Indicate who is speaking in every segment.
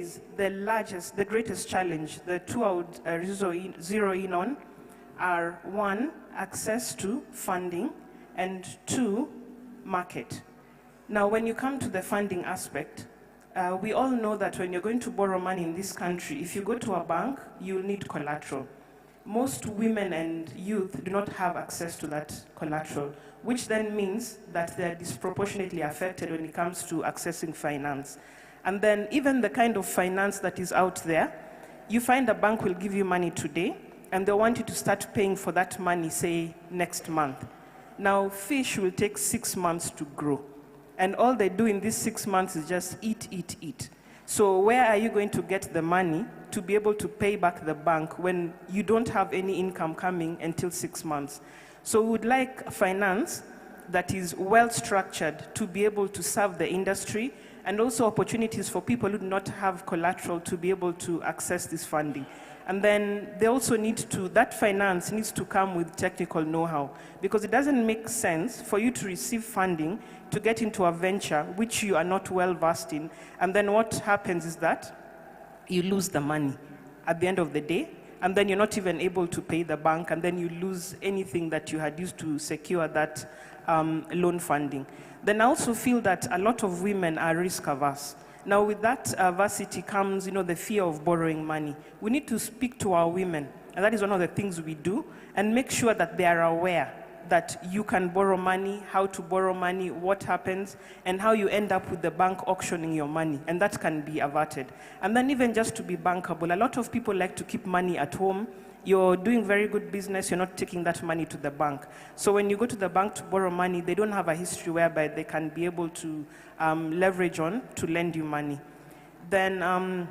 Speaker 1: is the greatest challenge. The two I would zero in on are: one, access to funding, and two, market. Now, when you come to the funding aspect, we all know that when you're going to borrow money in this country, if you go to a bank, you'll need collateral. Most women and youth do not have access to that collateral, which then means that they're disproportionately affected when it comes to accessing finance. And then even the kind of finance that is out there, you find a bank will give you money today, and they'll want you to start paying for that money, say, next month. Now, fish will take 6 months to grow. And all they do in these 6 months is just eat, eat, eat. So where are you going to get the money to be able to pay back the bank when you don't have any income coming until 6 months? So we would like finance that is well structured to be able to serve the industry, and also opportunities for people who do not have collateral to be able to access this funding. And then they also that finance needs to come with technical know-how, because it doesn't make sense for you to receive funding to get into a venture which you are not well versed in, and then what happens is that you lose the money at the end of the day, and then you're not even able to pay the bank, and then you lose anything that you had used to secure that loan funding. Then I also feel that a lot of women are risk averse. Now, with that adversity comes, the fear of borrowing money. We need to speak to our women, and that is one of the things we do, and make sure that they are aware that you can borrow money, how to borrow money, what happens, and how you end up with the bank auctioning your money, and that can be averted. And then even just to be bankable, a lot of people like to keep money at home. You're doing very good business, you're not taking that money to the bank. So when you go to the bank to borrow money, they don't have a history whereby they can be able to leverage on to lend you money. Then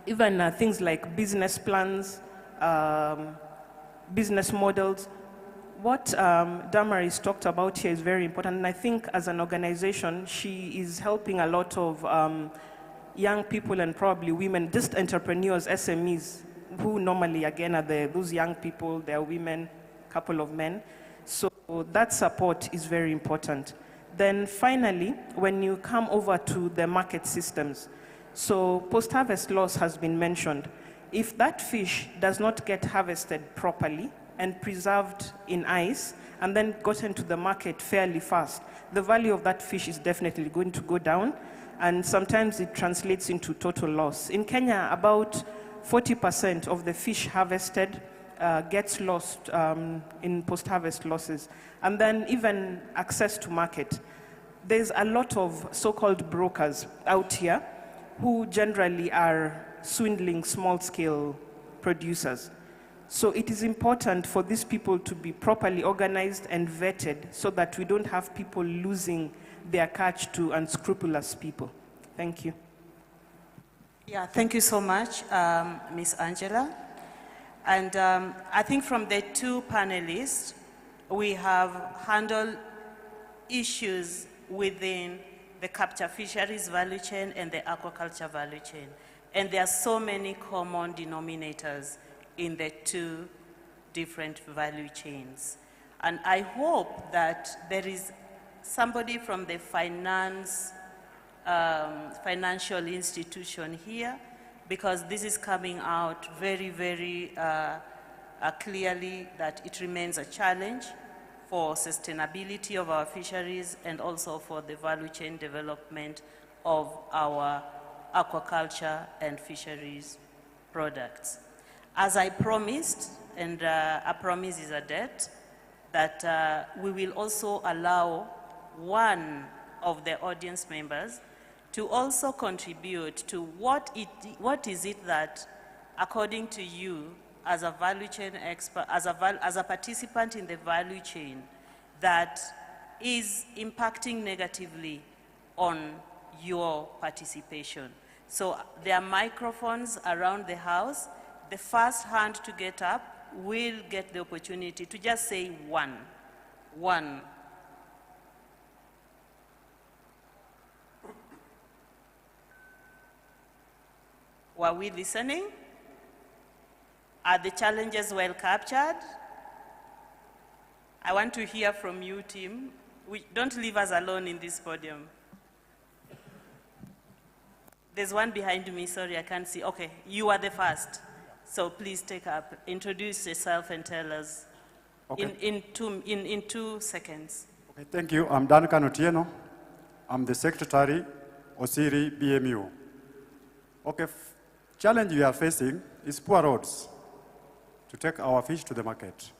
Speaker 1: even things like business plans, business models. What Damaris talked about here is very important, and I think as an organization, she is helping a lot of young people and probably women, just entrepreneurs, SMEs, who normally, again, are those young people, they're women, couple of men. So that support is very important. Then finally, when you come over to the market systems, so post-harvest loss has been mentioned. If that fish does not get harvested properly and preserved in ice, and then gotten to the market fairly fast, the value of that fish is definitely going to go down, and sometimes it translates into total loss. In Kenya, about 40% of the fish harvested gets lost in post-harvest losses. And then even access to market. There's a lot of so-called brokers out here who generally are swindling small-scale producers. So it is important for these people to be properly organized and vetted so that we don't have people losing their catch to unscrupulous people. Thank you.
Speaker 2: Yeah, thank you so much, Ms. Angela. And I think from the two panelists, we have handled issues within the capture fisheries value chain and the aquaculture value chain. And there are so many common denominators in the two different value chains. And I hope that there is somebody from the financial institution here, because this is coming out very, very clearly that it remains a challenge for sustainability of our fisheries and also for the value chain development of our aquaculture and fisheries products. As I promised, and a promise is a debt, that we will also allow one of the audience members to also contribute to what is it that, according to you, as a value chain expert, as a participant in the value chain, that is impacting negatively on your participation. So there are microphones around the house. The first hand to get up will get the opportunity to just say one. Were we listening? Are the challenges well captured? I want to hear from you, team. Don't leave us alone in this podium. There's one behind me, sorry, I can't see. Okay, you are the first. So please take up, introduce yourself and tell us in 2 seconds.
Speaker 3: Okay, thank you. I'm Duncan Otieno. I'm the Secretary, Osiri BMU. Okay, challenge we are facing is poor roads to take our fish to the market.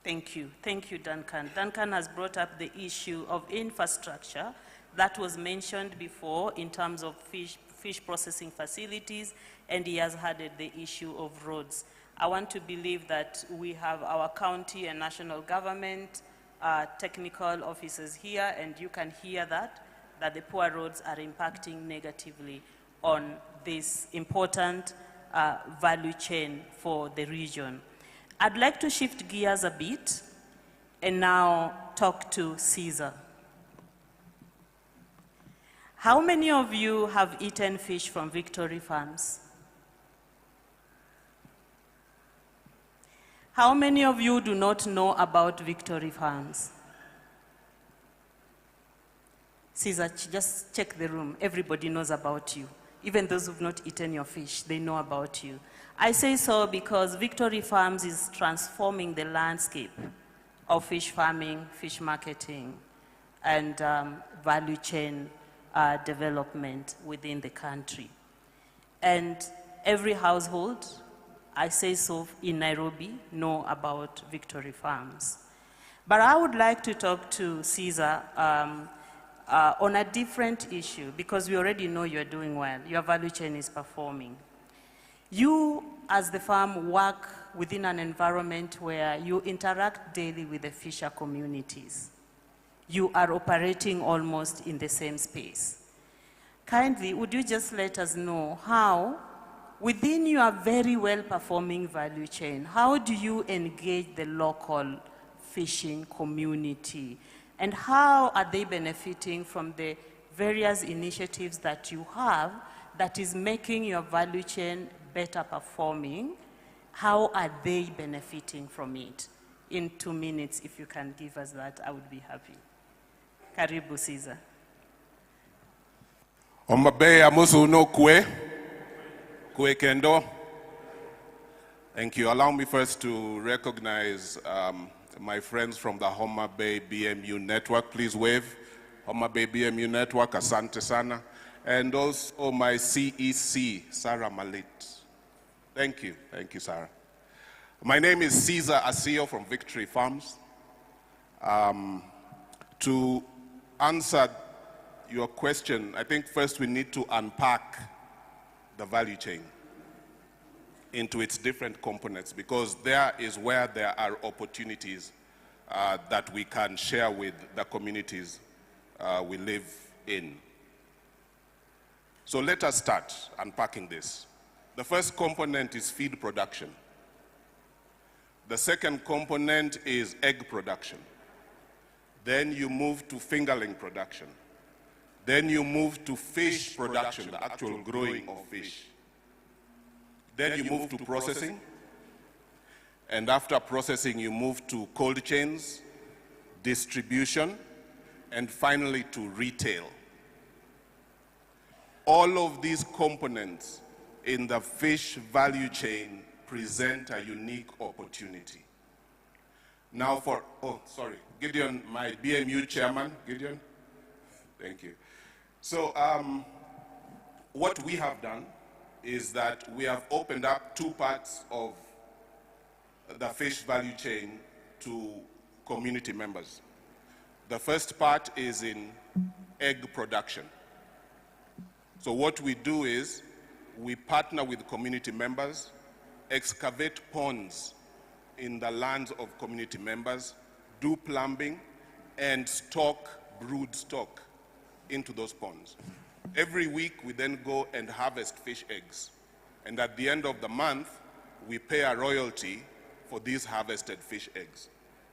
Speaker 2: Thank you, Duncan. Duncan has brought up the issue of infrastructure that was mentioned before in terms of fish processing facilities, and he has added the issue of roads. I want to believe that we have our county and national government technical officers here, and you can hear that the poor roads are impacting negatively on this important value chain for the region. I'd like to shift gears a bit and now talk to Caesar. How many of you have eaten fish from Victory Farms? How many of you do not know about Victory Farms? Caesar, just check the room. Everybody knows about you. Even those who've not eaten your fish, they know about you. I say so because Victory Farms is transforming the landscape of fish farming, fish marketing, and value chain development within the country. And every household, I say so, in Nairobi know about Victory Farms. But I would like to talk to Caesar on a different issue, because we already know you're doing well. Your value chain is performing. You, as the farm, work within an environment where you interact daily with the fisher communities. You are operating almost in the same space. Kindly, would you just let us know how, within your very well-performing value chain, how do you engage the local fishing community? And how are they benefiting from the various initiatives that you have that is making your value chain better performing? How are they benefiting from it? In 2 minutes, if you can give us that, I would be happy. Karibu, Caesar.
Speaker 4: Homabay amusu no kue kendo. Thank you. Allow me first to recognize my friends from the Homabay BMU network. Please wave. Homabay BMU network, asante sana. And also my CEC, Sarah Malit. Thank you, Sarah. My name is Caesar Asio from Victory Farms. To answer your question, I think first we need to unpack the value chain into its different components, because there is where there are opportunities that we can share with the communities we live in. So let us start unpacking this. The first component is feed production. The second component is egg production. Then you move to fingerling production. Then you move to fish production, the actual growing of fish. Then you move to processing. And after processing, you move to cold chains, distribution, and finally to retail. All of these components in the fish value chain present a unique opportunity. Now Gideon, my BMU chairman, Gideon, thank you. So what we have done is that we have opened up 2 parts of the fish value chain to community members. The first part is in egg production. So what we do is we partner with community members, excavate ponds in the lands of community members, do plumbing, and stock brood stock into those ponds. Every week we then go and harvest fish eggs. And at the end of the month, we pay a royalty for these harvested fish eggs.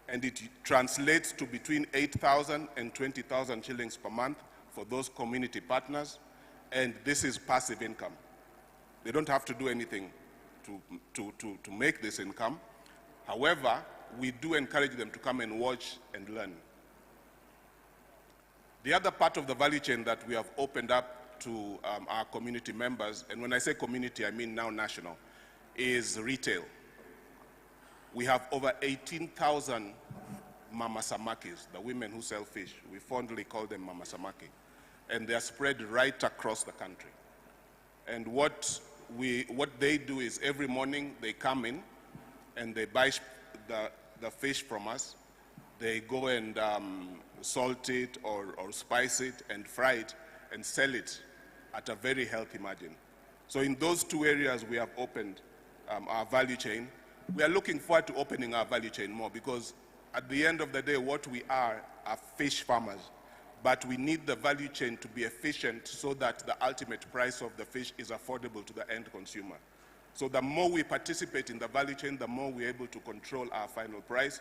Speaker 4: And it translates to between 8,000 and 20,000 shillings per month for those community partners. And this is passive income. They don't have to do anything to make this income. However, we do encourage them to come and watch and learn. The other part of the value chain that we have opened up to our community members, and when I say community, I mean now national, is retail. We have over 18,000 mama samakis, the women who sell fish. We fondly call them mama samaki. And they are spread right across the country. And what they do is every morning they come in and they buy the fish from us. They go and salt it or spice it and fry it and sell it at a very healthy margin. So in those two areas we have opened our value chain. We are looking forward to opening our value chain more, because at the end of the day what we are fish farmers. But we need the value chain to be efficient so that the ultimate price of the fish is affordable to the end consumer. So the more we participate in the value chain, the more we're able to control our final price.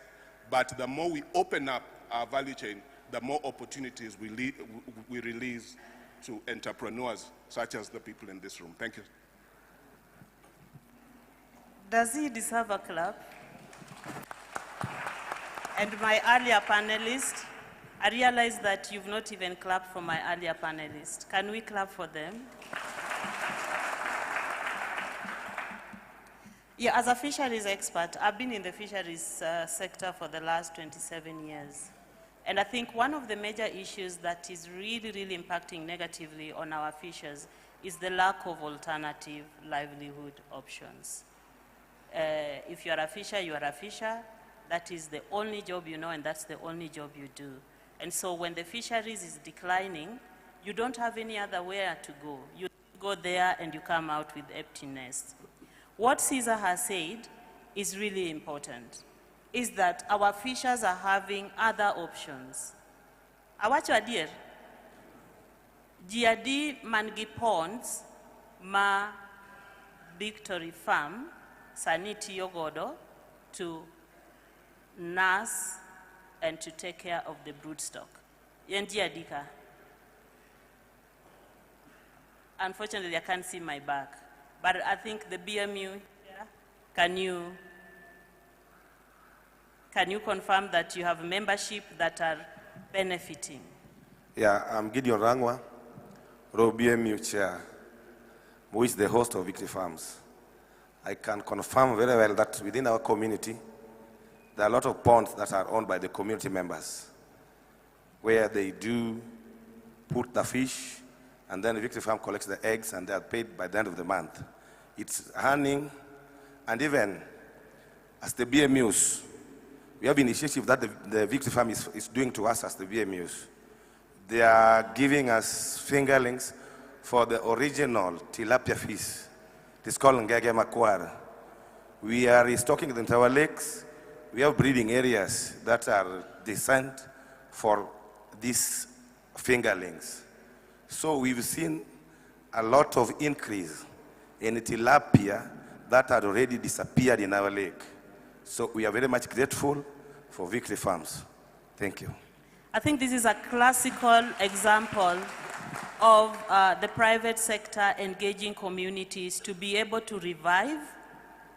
Speaker 4: But the more we open up our value chain, the more opportunities we release to entrepreneurs such as the people in this room. Thank you.
Speaker 2: Does he deserve a clap? And my earlier panelist, I realize that you've not even clapped for my earlier panelist. Can we clap for them? Yeah, as a fisheries expert, I've been in the fisheries sector for the last 27 years. And I think one of the major issues that is really, really impacting negatively on our fishers is the lack of alternative livelihood options. If you are a fisher, you are a fisher. That is the only job you know, and that's the only job you do. And so when the fisheries is declining, you don't have any other where to go. You go there and you come out with emptiness. What Caesar has said is really important, is that our fishers are having other options. Awacho adier, jiadi mangi ponds ma Victory Farm saniti yogodo to nurse and to take care of the broodstock. Yendiadika. Unfortunately, I can't see my back, but I think the BMU here, can you confirm that you have membership that are benefiting?
Speaker 5: Yeah, I'm Gideon Rangwa, Raw BMU Chair, who is the host of Victory Farms. I can confirm very well that within our community, there are a lot of ponds that are owned by the community members, where they do put the fish, and then the Victory Farm collects the eggs, and they are paid by the end of the month. It's earning, and even as the BMUs, we have initiative that the Victory Farm is doing to us as the BMUs. They are giving us fingerlings for the original tilapia fish. It's called Ngege Makwar. We are restocking them into our lakes. We have breeding areas that are designed for these fingerlings. So we've seen a lot of increase in tilapia that had already disappeared in our lake. So we are very much grateful for Victory Farms. Thank you.
Speaker 2: I think this is a classical example of the private sector engaging communities to be able to revive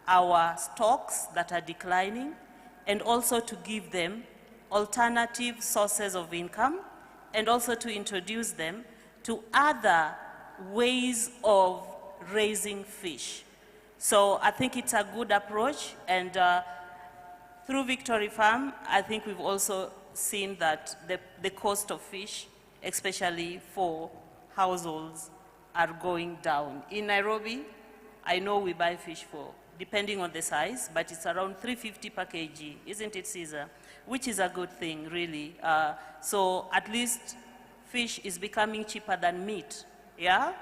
Speaker 2: our stocks that are declining, and also to give them alternative sources of income, and also to introduce them to other ways of raising fish. So I think it's a good approach, and through Victory Farm, I think we've also seen that the cost of fish, especially for households, are going down. In Nairobi, I know we buy fish for, depending on the size, but it's around 350 per kg, isn't it, Caesar? Which is a good thing, really. So at least fish is becoming cheaper than meat, yeah?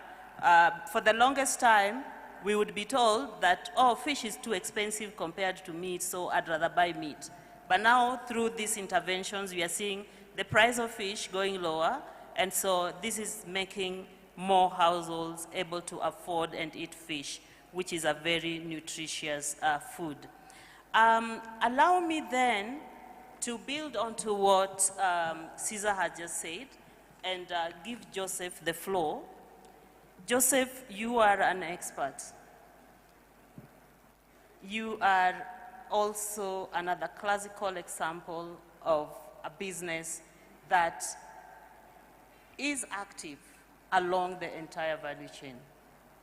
Speaker 2: For the longest time, we would be told that, oh, fish is too expensive compared to meat, so I'd rather buy meat. But now, through these interventions, we are seeing the price of fish going lower, and so this is making more households able to afford and eat fish, which is a very nutritious food. Allow me then to build onto what Caesar had just said and give Joseph the floor. Joseph, you are an expert. You are also another classical example of a business that is active along the entire value chain.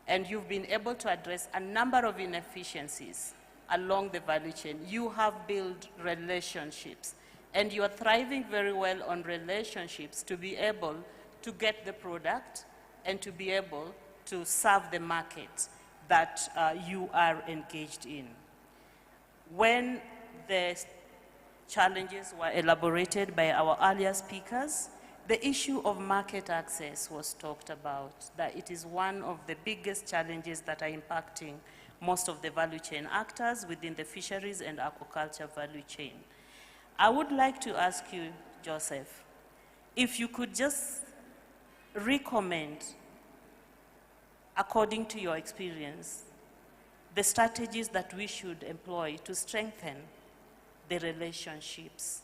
Speaker 2: And you've been able to address a number of inefficiencies along the value chain. You have built relationships, and you are thriving very well on relationships to be able to get the product and to be able to serve the market that you are engaged in. When the challenges were elaborated by our earlier speakers, the issue of market access was talked about, that it is one of the biggest challenges that are impacting most of the value chain actors within the fisheries and aquaculture value chain. I would like to ask you, Joseph, if you could just recommend, according to your experience, the strategies that we should employ to strengthen the relationships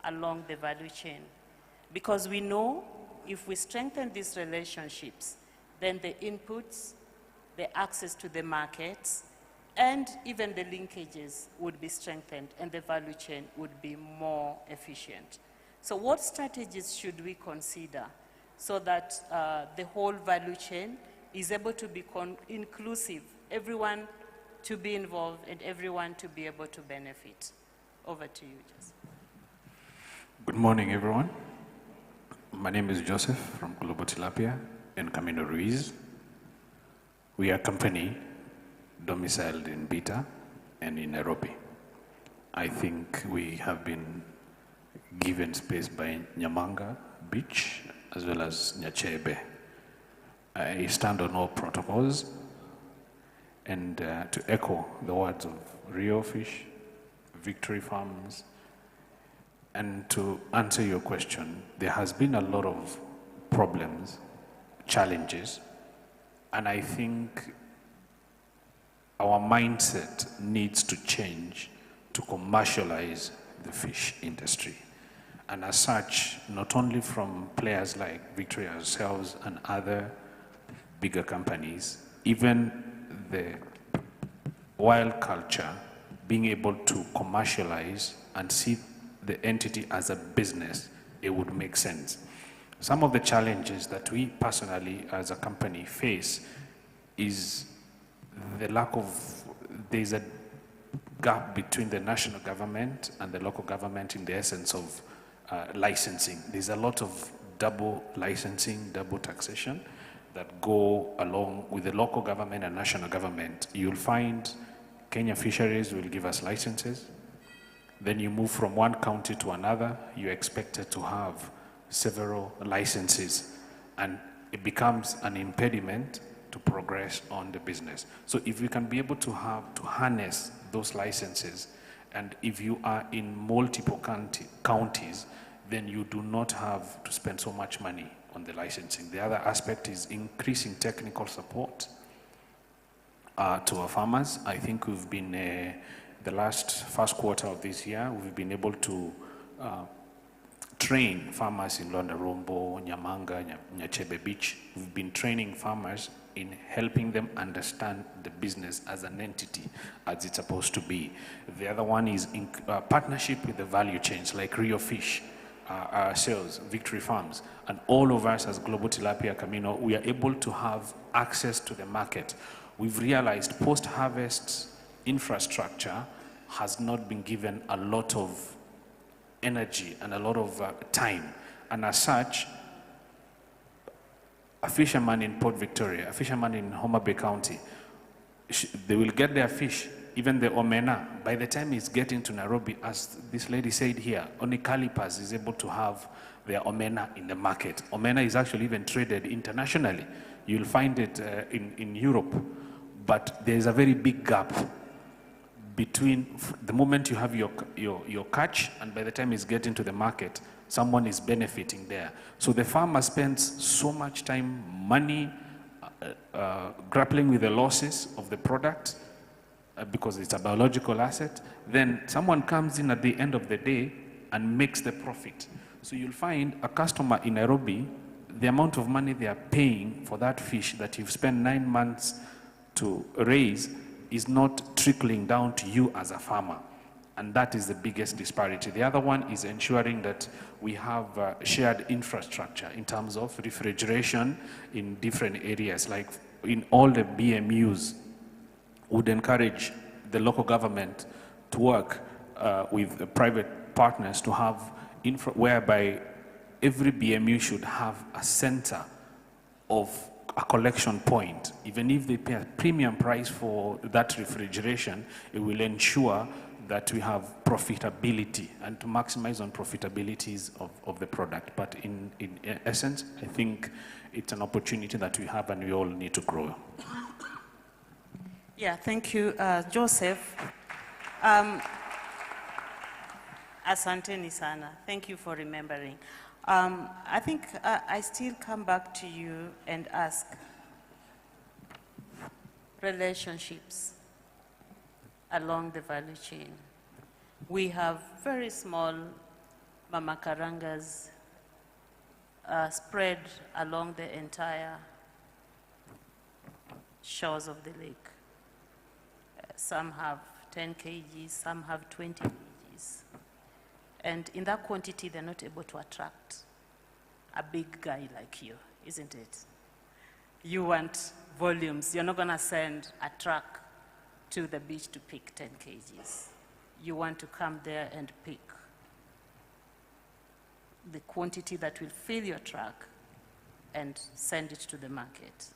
Speaker 2: along the value chain. Because we know if we strengthen these relationships, then the inputs, the access to the markets, and even the linkages would be strengthened and the value chain would be more efficient. So what strategies should we consider so that the whole value chain is able to be inclusive, everyone to be involved and everyone to be able to benefit? Over to you, Joseph.
Speaker 6: Good morning, everyone. My name is Joseph from Global Tilapia and Camino Ruiz. We are a company domiciled in Bita and in Nairobi. I think we have been given space by Nyamanga Beach as well as Nyachebe. I stand on all protocols, and to echo the words of Rio Fish, Victory Farms, and to answer your question, there has been a lot of problems, challenges, and I think our mindset needs to change to commercialize the fish industry. And as such, not only from players like Victory ourselves and other bigger companies, even the wild culture being able to commercialize and see the entity as a business, it would make sense. Some of the challenges that we personally as a company face is the lack of, there's a gap between the national government and the local government in the essence of licensing. There's a lot of double licensing, double taxation that go along with the local government and national government. You'll find Kenya Fisheries will give us licenses. Then you move from one county to another, you're expected to have several licenses, and it becomes an impediment to progress on the business. So if we can be able to harness those licenses, and if you are in multiple counties, then you do not have to spend so much money on the licensing. The other aspect is increasing technical support to our farmers. I think we've been, the first quarter of this year, we've been able to train farmers in Londa Rombo, Nyamanga, Nyachebe Beach. We've been training farmers in helping them understand the business as an entity, as it's supposed to be. The other one is in partnership with the value chains like Rio Fish, ourselves, Victory Farms, and all of us as Global Tilapia Camino, we are able to have access to the market. We've realized post-harvest infrastructure has not been given a lot of energy and a lot of time. And as such, a fisherman in Port Victoria, a fisherman in Homabay County, they will get their fish, even the omena. By the time he's getting to Nairobi, as this lady said here, only Calipers is able to have their omena in the market. Omena is actually even traded internationally. You'll find it in Europe, but there's a very big gap between the moment you have your catch and by the time it's getting to the market, someone is benefiting there. So the farmer spends so much time, money, grappling with the losses of the product because it's a biological asset. Then someone comes in at the end of the day and makes the profit. So you'll find a customer in Nairobi, the amount of money they are paying for that fish that you've spent 9 months to raise is not trickling down to you as a farmer. And that is the biggest disparity. The other one is ensuring that we have shared infrastructure in terms of refrigeration in different areas. Like in all the BMUs, would encourage the local government to work with the private partners to have whereby every BMU should have a center of a collection point. Even if they pay a premium price for that refrigeration, it will ensure that we have profitability and to maximize on profitabilities of the product. But in essence, I think it's an opportunity that we have and we all need to grow.
Speaker 2: Yeah, thank you, Joseph. Asante sana. Thank you for remembering. I think I still come back to you and ask relationships along the value chain. We have very small mama karangas spread along the entire shores of the lake. Some have 10 kgs, some have 20 kgs. And in that quantity, they're not able to attract a big guy like you, isn't it? You want volumes. You're not going to send a truck to the beach to pick 10 kgs. You want to come there and pick the quantity that will fill your truck and send it to the market.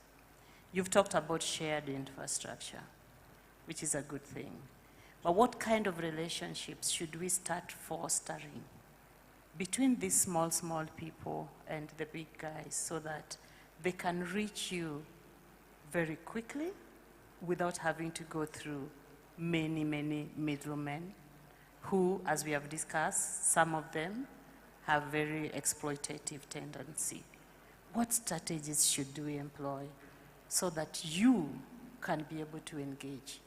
Speaker 2: You've talked about shared infrastructure, which is a good thing. But what kind of relationships should we start fostering between these small people and the big guys so that they can reach you very quickly without having to go through many middlemen who, as we have discussed, some of them have very exploitative tendency. What strategies should we employ so that you can be able to engage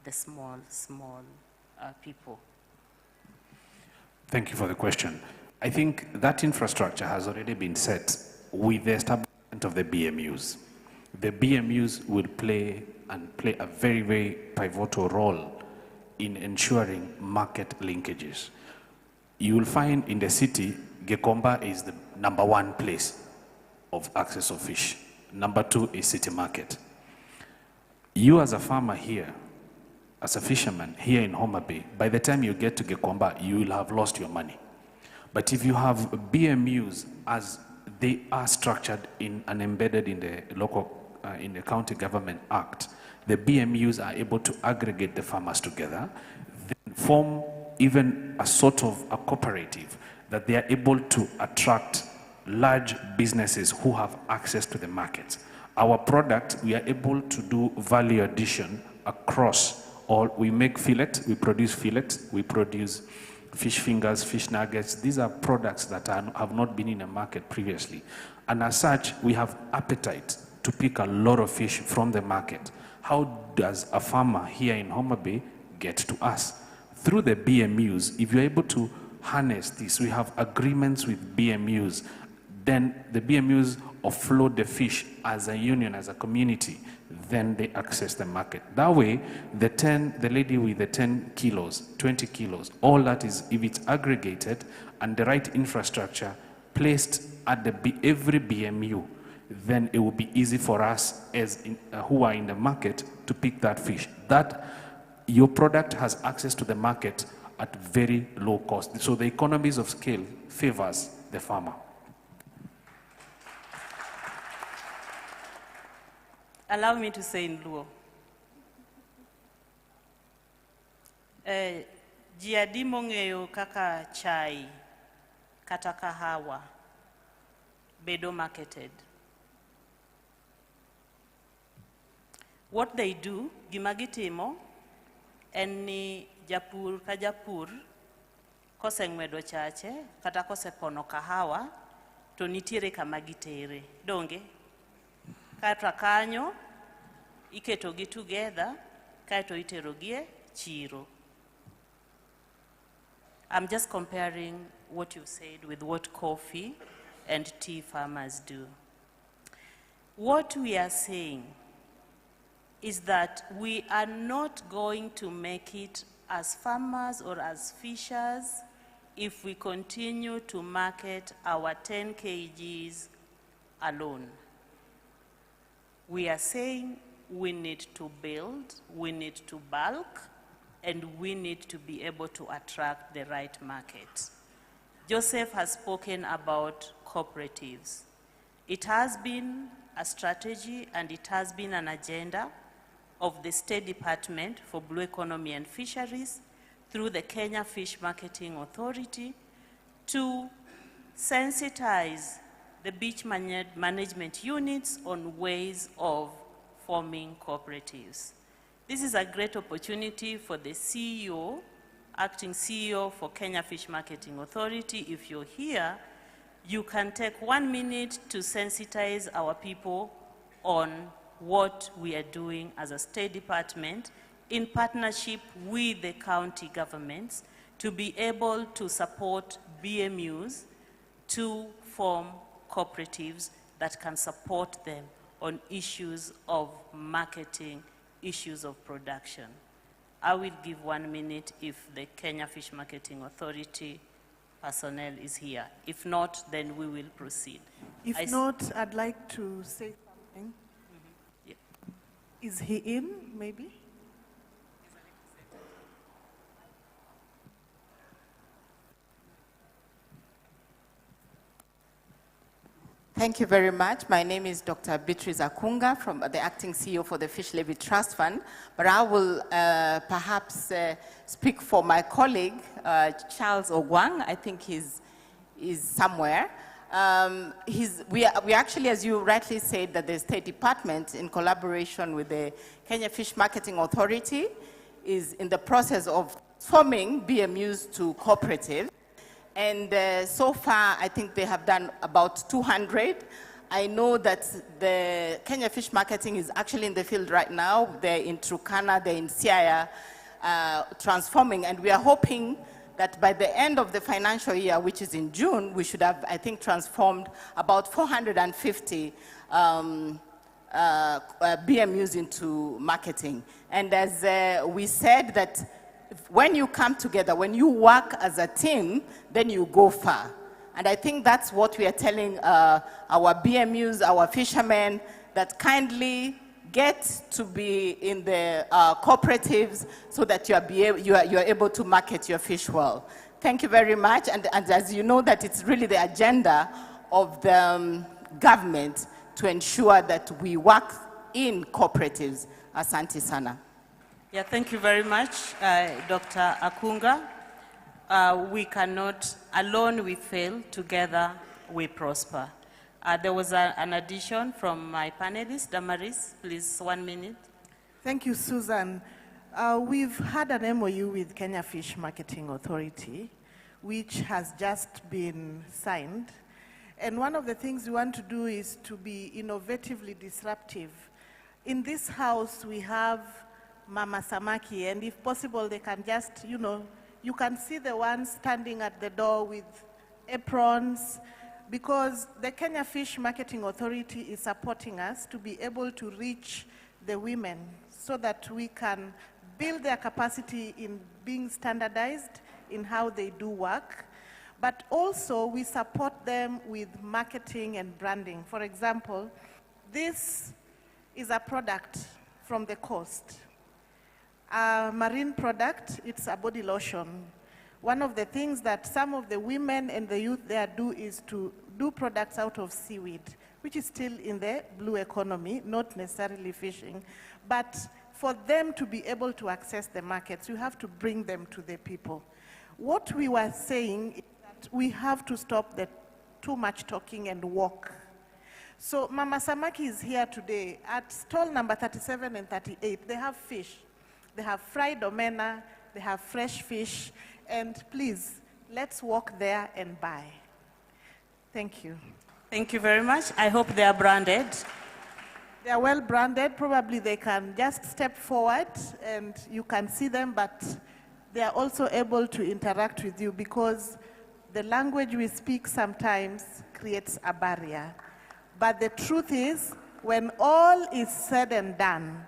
Speaker 2: the small people?
Speaker 6: Thank you for the question. I think that infrastructure has already been set with the establishment of the BMUs. The BMUs will play a very pivotal role in ensuring market linkages. You will find in the city, Gekomba is the #1 place of access of fish. #2 is City Market. You as a farmer here, as a fisherman here in Homabay, by the time you get to Gekomba, you will have lost your money. But if you have BMUs as they are structured in and embedded in the local, in the County Government Act, the BMUs are able to aggregate the farmers together, then form even a sort of a cooperative that they are able to attract large businesses who have access to the market. Our product, we are able to do value addition across all. We make fillet, we produce fish fingers, fish nuggets. These are products that have not been in the market previously. And as such, we have appetite to pick a lot of fish from the market. How does a farmer here in Homabay get to us? Through the BMUs. If you're able to harness this, we have agreements with BMUs. Then the BMUs offload the fish as a union, as a community. Then they access the market. That way, the lady with the 10 kilos, 20 kilos, all that is, if it's aggregated and the right infrastructure placed at every BMU, then it will be easy for us who are in the market to pick that fish. That your product has access to the market at very low cost. So the economies of scale favors the farmer.
Speaker 2: Allow me to say in Luo. Ji adi mong'eyo kaka chai kata kahawa bedo marketed. What they do, gima gitimo, en ni japur ka japur koseng'wedo chache kata kosepono kahawa to nitiere kama gitere. Donge? Kata kanyo, iketogi together, kaito iterogie chiro. I'm just comparing what you said with what coffee and tea farmers do. What we are saying is that we are not going to make it as farmers or as fishers if we continue to market our 10 kgs alone. We are saying we need to build, we need to bulk, and we need to be able to attract the right market. Joseph has spoken about cooperatives. It has been a strategy and it has been an agenda of the State Department for Blue Economy and Fisheries through the Kenya Fish Marketing Authority to sensitize the beach management units on ways of forming cooperatives. This is a great opportunity for the CEO, acting CEO for Kenya Fish Marketing Authority. If you're here, you can take 1 minute to sensitize our people on what we are doing as a State Department in partnership with the county governments to be able to support BMUs to form cooperatives that can support them on issues of marketing, issues of production. I will give 1 minute if the Kenya Fish Marketing Authority personnel is here. If not, then we will proceed.
Speaker 1: If not, I'd like to say something.
Speaker 2: Yeah.
Speaker 1: Is he in, maybe?
Speaker 7: Thank you very much. My name is Dr. Beatrice Akunga, from the acting CEO for the Fish Levy Trust Fund. But I will perhaps speak for my colleague, Charles Ogwang. I think he's somewhere. We actually, as you rightly said, that the State Department, in collaboration with the Kenya Fish Marketing Authority, is in the process of forming BMUs to cooperatives. And so far, I think they have done about 200. I know that the Kenya Fish Marketing is actually in the field right now. They're in Turkana, they're in Siaya, transforming. And we are hoping that by the end of the financial year, which is in June, we should have, I think, transformed about 450 BMUs into marketing. And as we said, that when you come together, when you work as a team, then you go far. And I think that's what we are telling our BMUs, our fishermen, that kindly get to be in the cooperatives so that you are able to market your fish well. Thank you very much. And as you know, that it's really the agenda of the government to ensure that we work in cooperatives. Asante sana.
Speaker 2: Yeah, thank you very much, Dr. Akunga. We cannot, alone we fail, together we prosper. There was an addition from my panelist, Damaris, please, 1 minute.
Speaker 1: Thank you, Susan. We've had an MOU with Kenya Fish Marketing Authority, which has just been signed. And one of the things we want to do is to be innovatively disruptive. In this house, we have Mama Samaki, and if possible, they can just, you can see the ones standing at the door with aprons, because the Kenya Fish Marketing Authority is supporting us to be able to reach the women so that we can build their capacity in being standardized in how they do work. But also, we support them with marketing and branding. For example, this is a product from the coast. A marine product, it's a body lotion. One of the things that some of the women and the youth there do is to do products out of seaweed, which is still in the blue economy, not necessarily fishing. But for them to be able to access the markets, you have to bring them to the people. What we were saying is that we have to stop the too much talking and walk. So Mama Samaki is here today. At stall number 37 and 38, they have fish. They have fried omena, they have fresh fish, and please, let's walk there and buy. Thank you.
Speaker 2: Thank you very much. I hope they are branded.
Speaker 1: They are well branded. Probably they can just step forward and you can see them, but they are also able to interact with you because the language we speak sometimes creates a barrier. But the truth is, when all is said and done,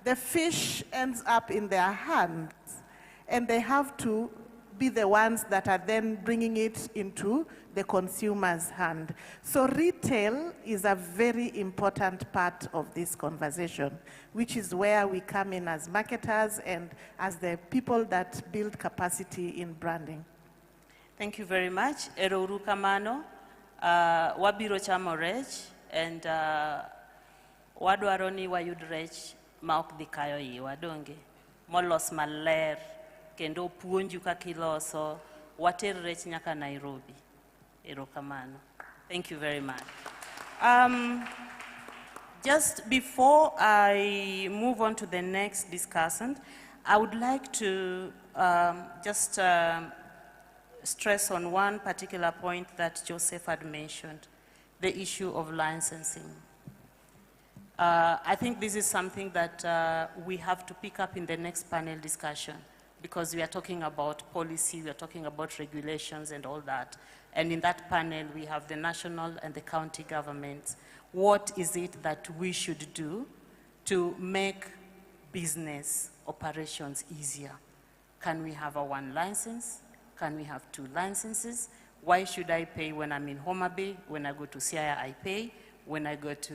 Speaker 1: the fish ends up in their hands.
Speaker 8: and they have to be the ones that are then bringing it into the consumer's hand. So retail is a very important part of this conversation, which is where we come in as marketers and as the people that build capacity in branding.
Speaker 2: Thank you very much. Erouru kamano, wabiro chamo rech, and wadwaro ni wayud rech ma ok dhi kayo iwa donge, molos maler, kendo puonju kaka iloso, water rech nyaka Nairobi. Erokamano. Thank you very much. Just before I move on to the next discussant, I would like to just stress on one particular point that Joseph had mentioned, the issue of licensing. I think this is something that we have to pick up in the next panel discussion, because we are talking about policy, we are talking about regulations and all that. And in that panel, we have the national and the county governments. What is it that we should do to make business operations easier? Can we have a one license? Can we have two licenses? Why should I pay when I'm in Homabay? When I go to Siaya, I pay. When I go to,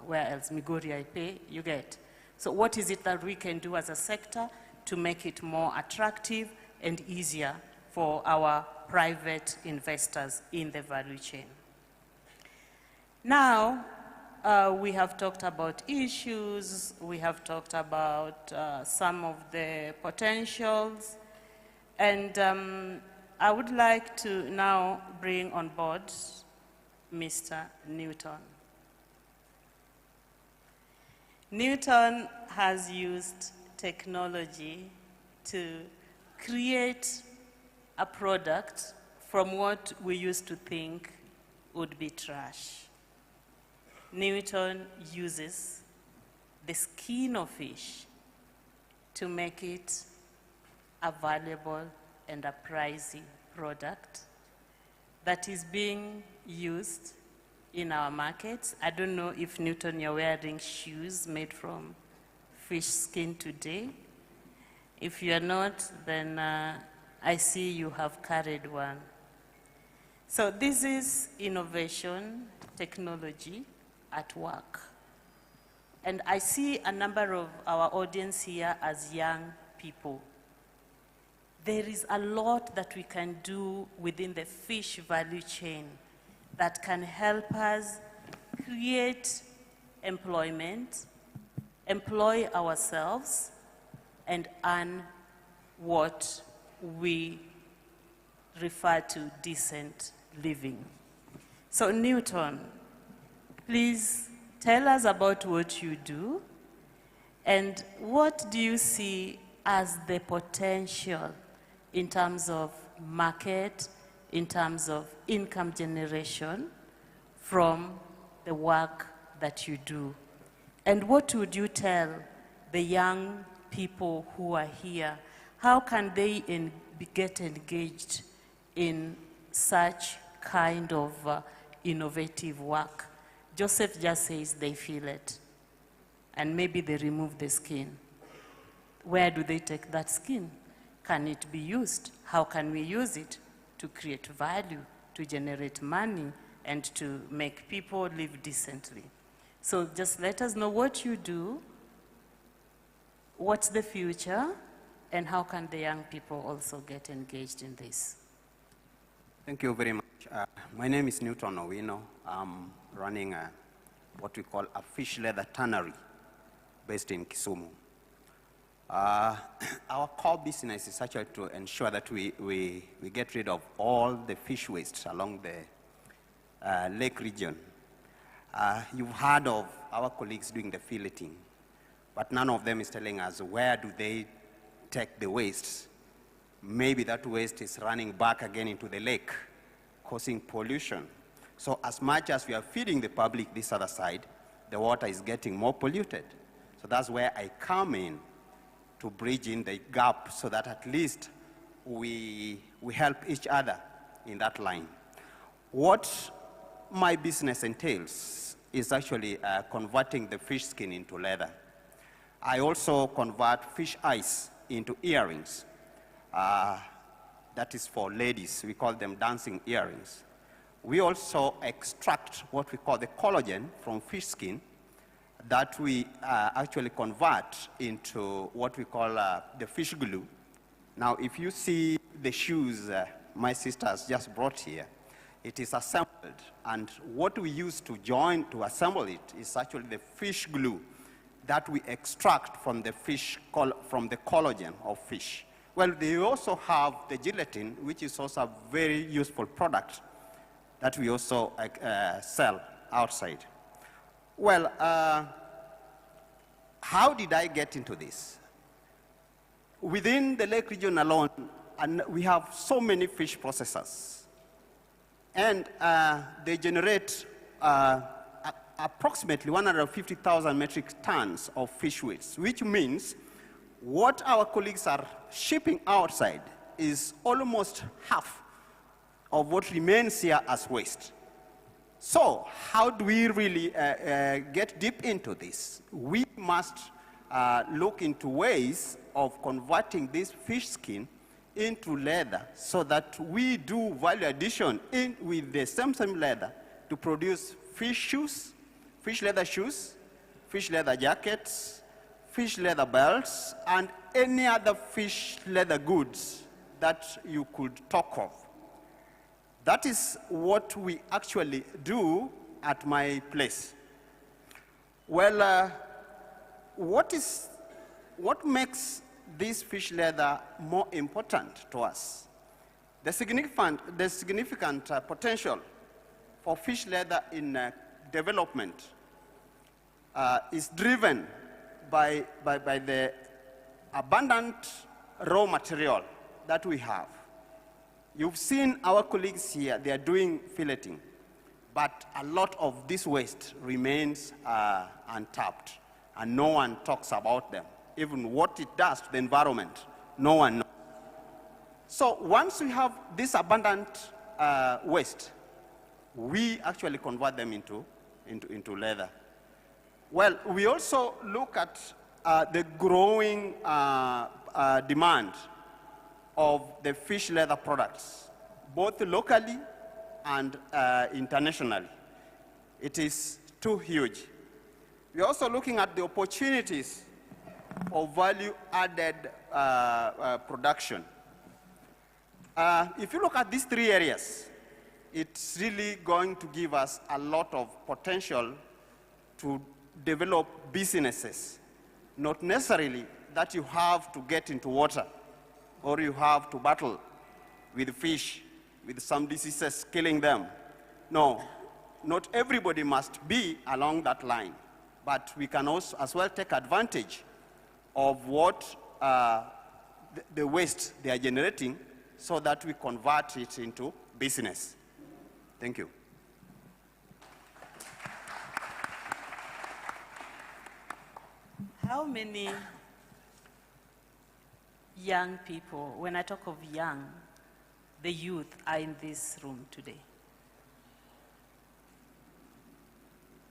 Speaker 2: where else? Migori, I pay. You get. So what is it that we can do as a sector to make it more attractive and easier for our private investors in the value chain? Now, we have talked about issues, we have talked about some of the potentials, and I would like to now bring on board Mr. Newton. Newton has used technology to create a product from what we used to think would be trash. Newton uses the skin of fish to make it a valuable and a pricey product that is being used in our markets. I don't know if, Newton, you're wearing shoes made from fish skin today. If you're not, then I see you have carried one. So this is innovation, technology at work. And I see a number of our audience here as young people. There is a lot that we can do within the fish value chain that can help us create employment, employ ourselves, and earn what we refer to decent living. So Newton, please tell us about what you do and what do you see as the potential in terms of market, in terms of income generation from the work that you do. And what would you tell the young people who are here? How can they get engaged in such kind of innovative work? Joseph just says they feel it, and maybe they remove the skin. Where do they take that skin? Can it be used? How can we use it to create value, to generate money, and to make people live decently? So just let us know what you do, what's the future, and how can the young people also get engaged in this?
Speaker 9: Thank you very much. My name is Newton Owino. I'm running what we call a fish leather tannery based in Kisumu. Our core business is actually to ensure that we get rid of all the fish waste along the lake region. You've heard of our colleagues doing the filleting, but none of them is telling us where do they take the waste. Maybe that waste is running back again into the lake, causing pollution. So as much as we are feeding the public this other side, the water is getting more polluted. So that's where I come in to bridge in the gap so that at least we help each other in that line. What my business entails is actually converting the fish skin into leather. I also convert fish eyes into earrings. that is for ladies. We call them dancing earrings. We also extract what we call the collagen from fish skin that we actually convert into what we call the fish glue. Now, if you see the shoes my sister has just brought here, it is assembled, and what we use to assemble it is actually the fish glue that we extract from the from the collagen of fish. Well, they also have the gelatin, which is also a very useful product that we also sell outside. Well, how did I get into this? Within the Lake region alone, and we have so many fish processors, and they generate approximately 150,000 metric tons of fish waste, which means what our colleagues are shipping outside is almost half of what remains here as waste. So how do we really get deep into this? We must look into ways of converting this fish skin into leather so that we do value addition in with the same leather to produce fish shoes, fish leather shoes, fish leather jackets, fish leather belts, and any other fish leather goods that you could talk of. That is what we actually do at my place. Well, what makes this fish leather more important to us? The significant potential for fish leather in development is driven by the abundant raw material that we have. You've seen our colleagues here, they are doing filleting, but a lot of this waste remains untapped, and no one talks about them. Even what it does to the environment, no one knows. So once we have this abundant waste, we actually convert them into leather. Well, we also look at the growing demand of the fish leather products, both locally and internationally. It is too huge. We're also looking at the opportunities of value-added production. If you look at these three areas, it's really going to give us a lot of potential to develop businesses, not necessarily that you have to get into water or you have to battle with fish, with some diseases killing them. No, not everybody must be along that line, but we can also as well take advantage of what the waste they are generating so that we convert it into business. Thank you.
Speaker 2: How many young people, when I talk of young, the youth are in this room today?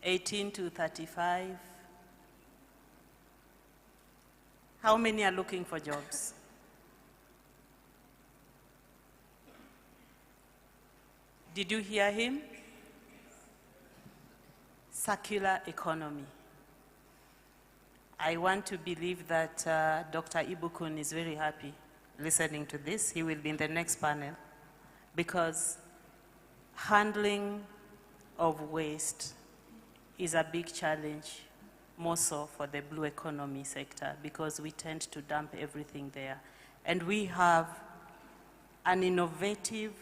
Speaker 2: 18 to 35. How many are looking for jobs? Did you hear him? Circular economy. I want to believe that Dr. Ibukun is very happy listening to this. He will be in the next panel, because handling of waste is a big challenge, more so for the blue economy sector, because we tend to dump everything there. And we have an innovative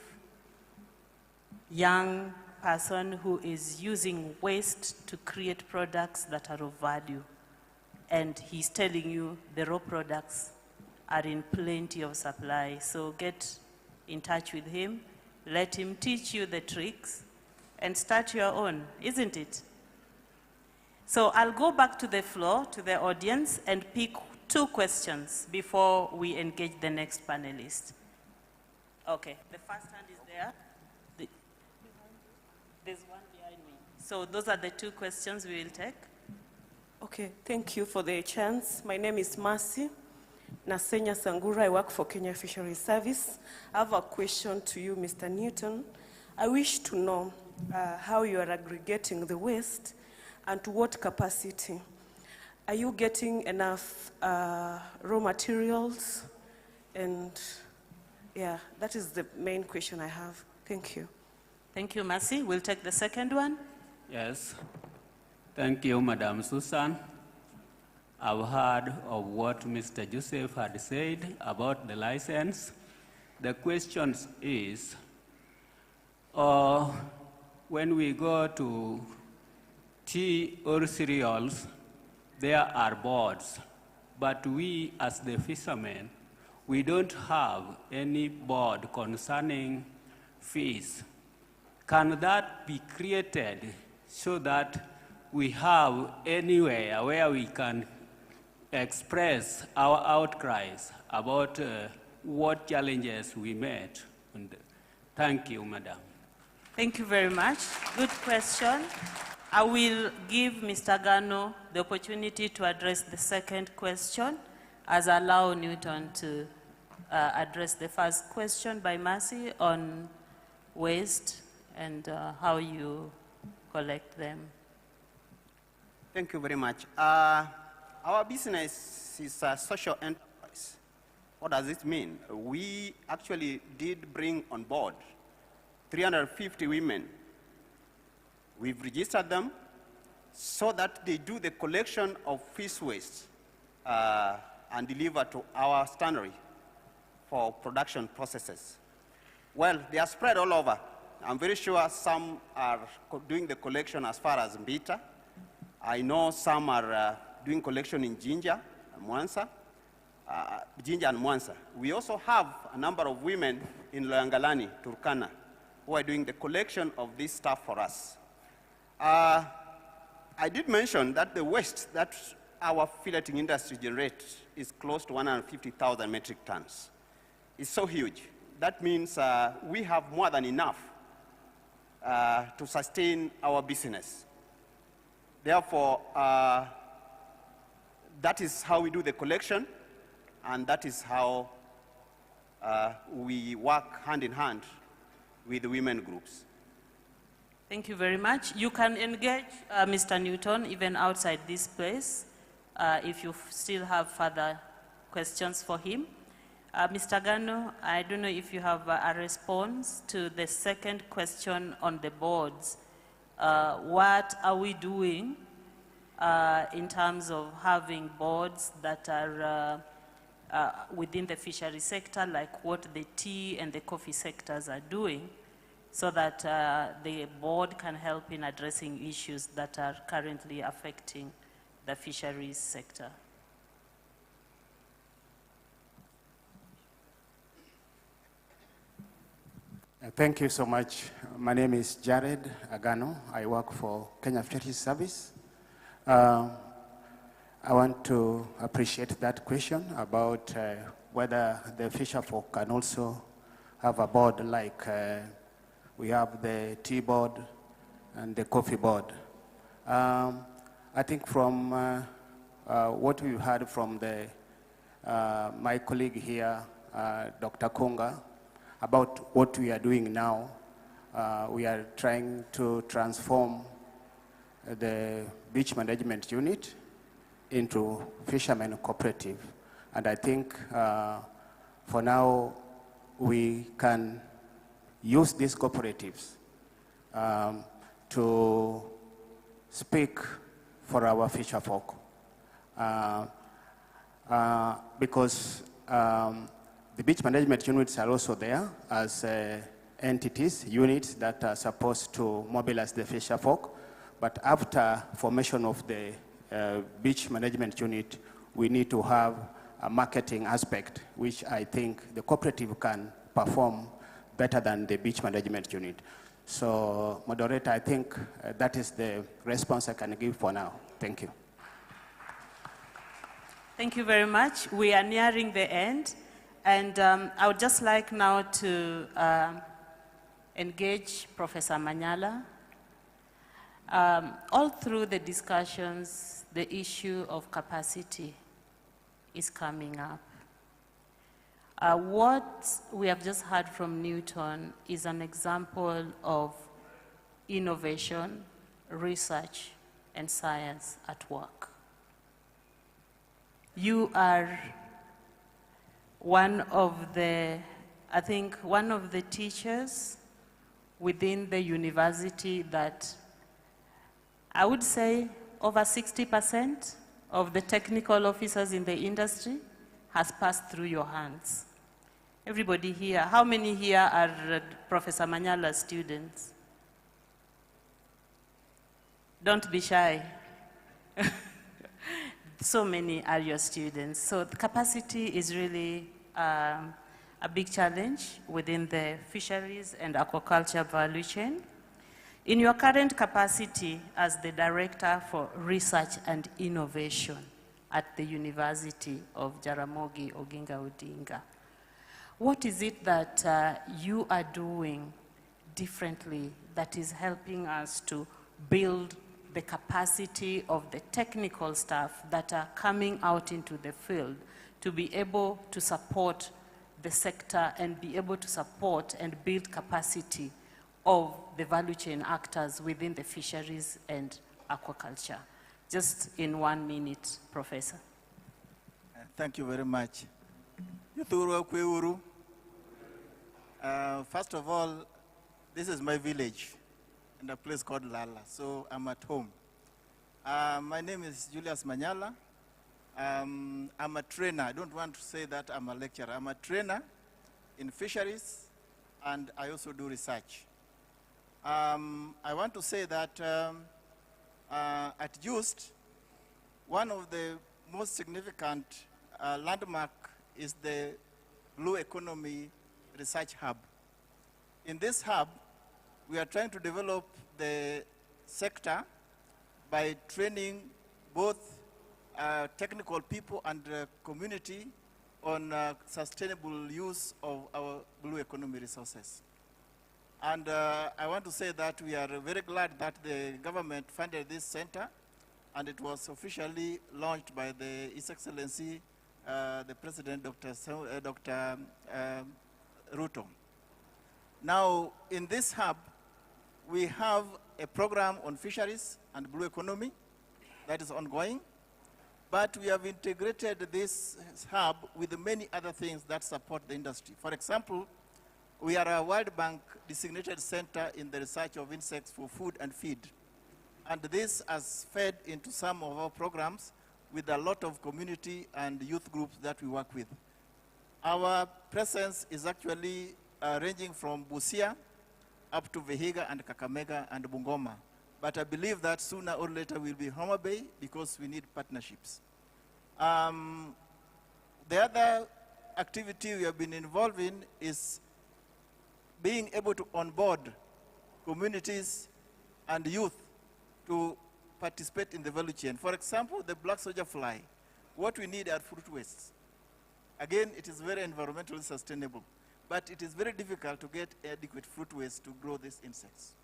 Speaker 2: young person who is using waste to create products that are of value. And he's telling you the raw products are in plenty of supply. So get in touch with him, let him teach you the tricks, and start your own, isn't it? So I'll go back to the floor, to the audience, and pick 2 questions before we engage the next panelist. Okay, the first hand is there. There's one behind me. So those are the 2 questions we will take.
Speaker 10: Okay, thank you for the chance. My name is Mercy. Nasenya Sangura, I work for Kenya Fisheries Service. I have a question to you, Mr. Newton. I wish to know how you are aggregating the waste and to what capacity. Are you getting enough raw materials? And yeah, that is the main question I have. Thank you.
Speaker 2: Thank you, Mercy. We'll take the second one.
Speaker 11: Yes. Thank you, Madam Susan. I've heard of what Mr. Joseph had said about the license. The question is, when we go to tea or cereals, there are boards, but we as the fishermen, we don't have any board concerning fish. Can that be created so that we have anywhere where we can express our outcries about what challenges we met? And thank you, Madam.
Speaker 2: Thank you very much. Good question. I will give Mr. Gano the opportunity to address the second question, as I allow Newton to address the first question by Mercy on waste and how you collect them.
Speaker 9: Thank you very much. Our business is a social enterprise. What does it mean? We actually did bring on board 350 women. We've registered them so that they do the collection of fish waste and deliver to our tannery for production processes. Well, they are spread all over. I'm very sure some are doing the collection as far as Mbita. I know some are doing collection in Jinja and Mwanza. We also have a number of women in Loyangalani, Turkana, who are doing the collection of this stuff for us. I did mention that the waste that our filleting industry generates is close to 150,000 metric tons. It's so huge. That means we have more than enough to sustain our business. Therefore, that is how we do the collection, and that is how we work hand in hand with the women groups.
Speaker 2: Thank you very much. You can engage Mr. Newton even outside this place if you still have further questions for him. Mr. Gano, I don't know if you have a response to the second question on the boards. What are we doing in terms of having boards that are within the fishery sector, like what the tea and the coffee sectors are doing, so that the board can help in addressing issues that are currently affecting the fisheries sector?
Speaker 12: Thank you so much. My name is Jared Agano. I work for Kenya Fisheries Service. I want to appreciate that question about whether the fisher folk can also have a board like we have the tea board and the coffee board. I think from what we heard from my colleague here, Dr. Kunga, about what we are doing now, we are trying to transform the beach management unit into fishermen cooperative. And I think for now, we can use these cooperatives to speak for our fisher folk. Because the beach management units are also there as entities, units that are supposed to mobilize the fisher folk. But after formation of the beach management unit, we need to have a marketing aspect, which I think the cooperative can perform better than the beach management unit. So, moderator, I think that is the response I can give for now. Thank you.
Speaker 2: Thank you very much. We are nearing the end. And I would just like now to engage Professor Manyala. All through the discussions, the issue of capacity is coming up. What we have just heard from Newton is an example of innovation, research, and science at work. You are one of the, I think, one of the teachers within the university that I would say over 60% of the technical officers in the industry has passed through your hands. Everybody here, how many here are Professor Manyala's students? Don't be shy. So many are your students. So the capacity is really a big challenge within the fisheries and aquaculture value chain. In your current capacity as the Director for Research and Innovation at the University of Jaramogi Oginga Odinga, what is it that you are doing differently that is helping us to build the capacity of the technical staff that are coming out into the field to be able to support the sector and be able to support and build capacity of the value chain actors within the fisheries and aquaculture? Just in 1 minute, Professor.
Speaker 13: Thank you very much. First of all, this is my village in a place called Lala, so I'm at home. My name is Julius Manyala. I'm a trainer. I don't want to say that I'm a lecturer. I'm a trainer in fisheries, and I also do research. I want to say that at JUST, one of the most significant landmark is the Blue Economy Research Hub. In this hub, we are trying to develop the sector by training both technical people and community on sustainable use of our blue economy resources. And I want to say that we are very glad that the government funded this center, and it was officially launched by His Excellency, the President, Dr. Ruto. Now, in this hub, we have a program on fisheries and blue economy that is ongoing, but we have integrated this hub with many other things that support the industry. For example, we are a World Bank designated center in the research of insects for food and feed. And this has fed into some of our programs with a lot of community and youth groups that we work with. Our presence is actually ranging from Busia up to Vihiga and Kakamega and Bungoma. But I believe that sooner or later we'll be Homabay because we need partnerships. The other activity we have been involved in is being able to onboard communities and youth to participate in the value chain. For example, the black soldier fly. What we need are fruit wastes. Again, it is very environmentally sustainable, but it is very difficult to get adequate fruit waste to grow these insects.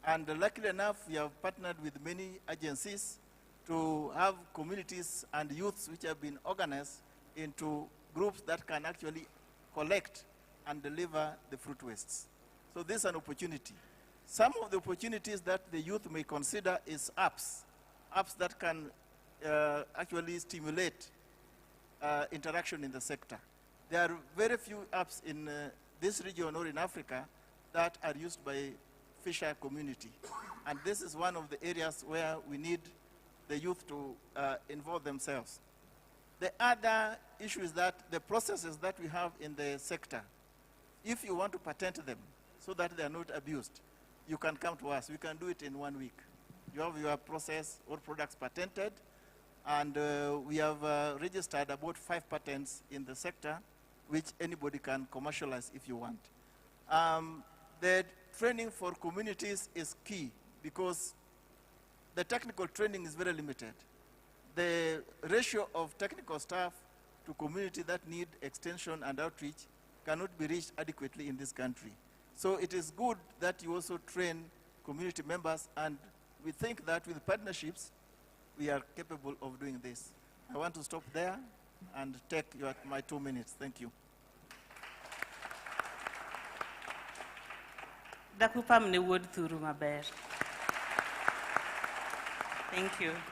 Speaker 13: And luckily enough, we have partnered with many agencies to have communities and youths which have been organized into groups that can actually collect and deliver the fruit wastes. So this is an opportunity. Some of the opportunities that the youth may consider is apps that can actually stimulate interaction in the sector. There are very few apps in this region or in Africa that are used by fisher community. And this is one of the areas where we need the youth to involve themselves. The other issue is that the processes that we have in the sector, if you want to patent them so that they are not abused, you can come to us. We can do it in 1 week. You have your process or products patented, and we have registered about 5 patents in the sector, which anybody can commercialize if you want. The training for communities is key because the technical training is very limited. The ratio of technical staff to community that need extension and outreach cannot be reached adequately in this country. So it is good that you also train community members, and we think that with partnerships, we are capable of doing this. I want to stop there and take my 2 minutes. Thank you.
Speaker 2: Dakupa mne word thuru maber.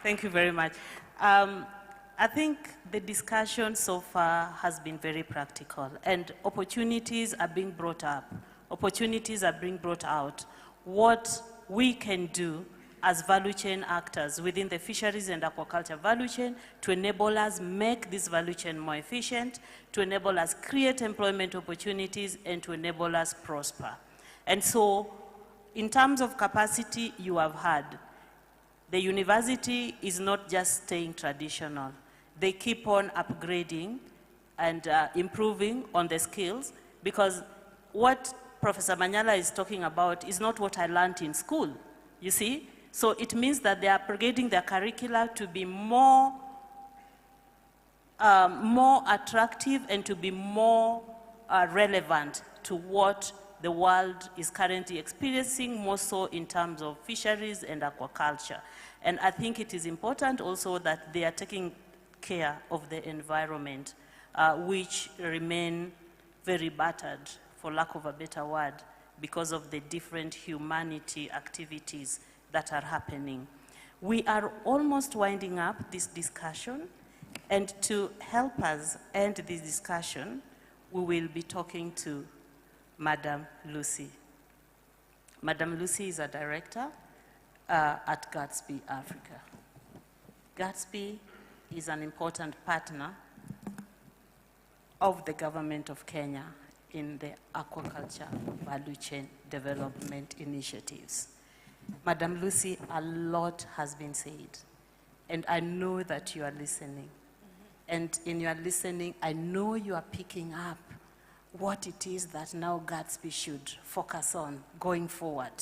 Speaker 2: Thank you very much. I think the discussion so far has been very practical, and opportunities are being brought up. Opportunities are being brought out. What we can do as value chain actors within the fisheries and aquaculture value chain to enable us make this value chain more efficient, to enable us create employment opportunities, and to enable us prosper. And so, in terms of capacity, you have heard, the university is not just staying traditional. They keep on upgrading and improving on the skills, because what Professor Manyala is talking about is not what I learned in school, you see? So it means that they are upgrading their curricula to be more attractive and to be more relevant to what the world is currently experiencing, more so in terms of fisheries and aquaculture. And I think it is important also that they are taking care of the environment, which remain very battered, for lack of a better word, because of the different humanity activities that are happening. We are almost winding up this discussion, and to help us end this discussion, we will be talking to Madam Lucy. Madam Lucy is a director at Gatsby Africa. Gatsby is an important partner of the government of Kenya in the aquaculture value chain development initiatives. Madam Lucy, a lot has been said, and I know that you are listening. And in your listening, I know you are picking up what it is that now Gatsby should focus on going forward